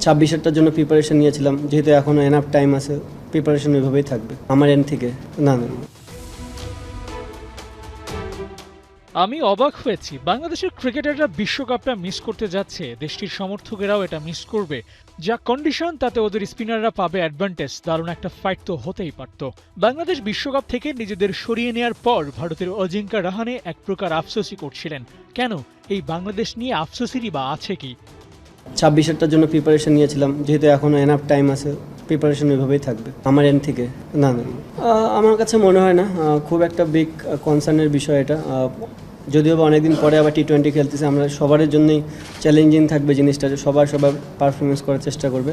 26-এরটার জন্য প্রিপারেশন নিয়েছিলাম, যেহেতু এখনও এনাফ টাইম আছে, প্রিপারেশন ওইভাবেই থাকবে আমার এন্ড থেকে। না। আমি অবাক হয়েছি, বাংলাদেশের ক্রিকেটাররা বিশ্বকাপটা মিস করতে যাচ্ছে, দেশটির সমর্থকেরাও এটা মিস করবে। যা কন্ডিশন তাতে ওদের স্পিনাররা পাবে অ্যাডভান্টেজ। দারুণ একটা ফাইট তো হতেই পারত। বাংলাদেশ বিশ্বকাপ থেকে নিজেদের সরিয়ে নেওয়ার পর ভারতের অজিঙ্কা রাহানে এক প্রকার আফসোসই করছিলেন। কেন এই বাংলাদেশ নিয়ে আফসোসেরই বা আছে কি? 26-এরটার জন্য প্রিপারেশন নিয়েছিলাম, যেহেতু এখনও এনাফ টাইম আছে, প্রিপারেশন ওইভাবেই থাকবে আমার এন্ড থেকে। না। আমার কাছে মনে হয় না খুব একটা বিগ কনসার্নের বিষয় এটা। যদিও বা অনেকদিন পরে আবার টি-20 খেলতেছে, আমরা সবার জন্যই চ্যালেঞ্জিং থাকবে জিনিসটা, যে সবার পারফরমেন্স করার চেষ্টা করবে।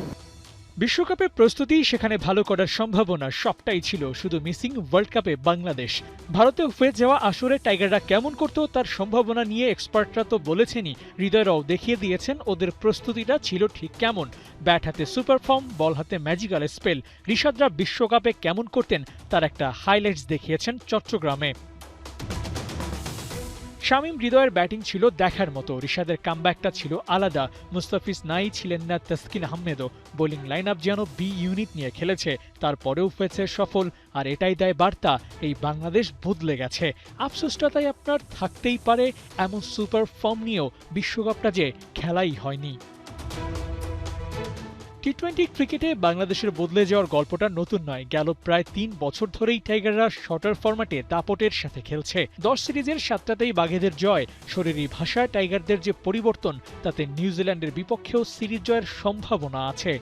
বিশ্বকাপের প্রস্তুতি সেখানে ভালো করার সম্ভাবনা সবটাই ছিল, শুধু মিসিং ওয়ার্ল্ড কাপে বাংলাদেশ। ভারতে হয়ে যাওয়া আসরে টাইগাররা কেমন করতো তার সম্ভাবনা নিয়ে এক্সপার্টরা তো বলেছেনই, হৃদয়রাও দেখিয়ে দিয়েছেন ওদের প্রস্তুতিটা ছিল ঠিক কেমন। ব্যাট হাতে সুপার ফর্ম, বল হাতে ম্যাজিক্যাল স্পেল। রিশাদরা বিশ্বকাপে কেমন করতেন তার একটা হাইলাইটস দেখিয়েছেন চট্টগ্রামে। শামীম হৃদয়ের ব্যাটিং ছিল দেখার মতো, রিশাদের কামব্যাকটা ছিল আলাদা। মুস্তাফিজ নাই, ছিলেন না তাসকিন আহমেদও। বোলিং লাইন আপ যেন বি ইউনিট নিয়ে খেলেছে, তারপরেও হয়েছে সফল। আর এটাই দেয় বার্তা, এই বাংলাদেশ বদলে গেছে। আফসোসটা তাই আপনার থাকতেই পারে, এমন সুপার ফর্ম নিয়েও বিশ্বকাপটা যে খেলাই হয়নি। টি-20 ক্রিকেটে বাংলাদেশের বদলে যাওয়ার গল্পটা নতুন নয়। গেল প্রায় ৩ বছর ধরেই টাইগাররা শর্টার ফরম্যাটে দাপটের সাথে খেলছে। 10 সিরিজের 7টাতেই বাঘেদের জয়। শরীরী ভাষায় টাইগারদের যে পরিবর্তন, তাতে নিউজিল্যান্ডের বিপক্ষেও সিরিজ জয়ের সম্ভাবনা আছে।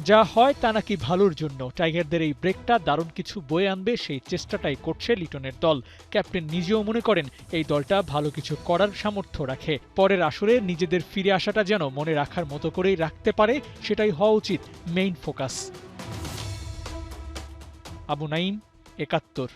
যা হয় তা নাকি ভালোর জন্য। টাইগারদের এই ব্রেকটা দারুণ কিছু বয়ে আনবে, সেই চেষ্টাটাই করছে লিটনের দল। ক্যাপ্টেন নিজেও মনে করেন এই দলটা ভালো কিছু করার সামর্থ্য রাখে। পরের আসরে নিজেদের ফিরে আসাটা যেন মনে রাখার মতো করেই রাখতে পারে, সেটাই হওয়া উচিত মেইন ফোকাস। আবু নাইম, ৭১।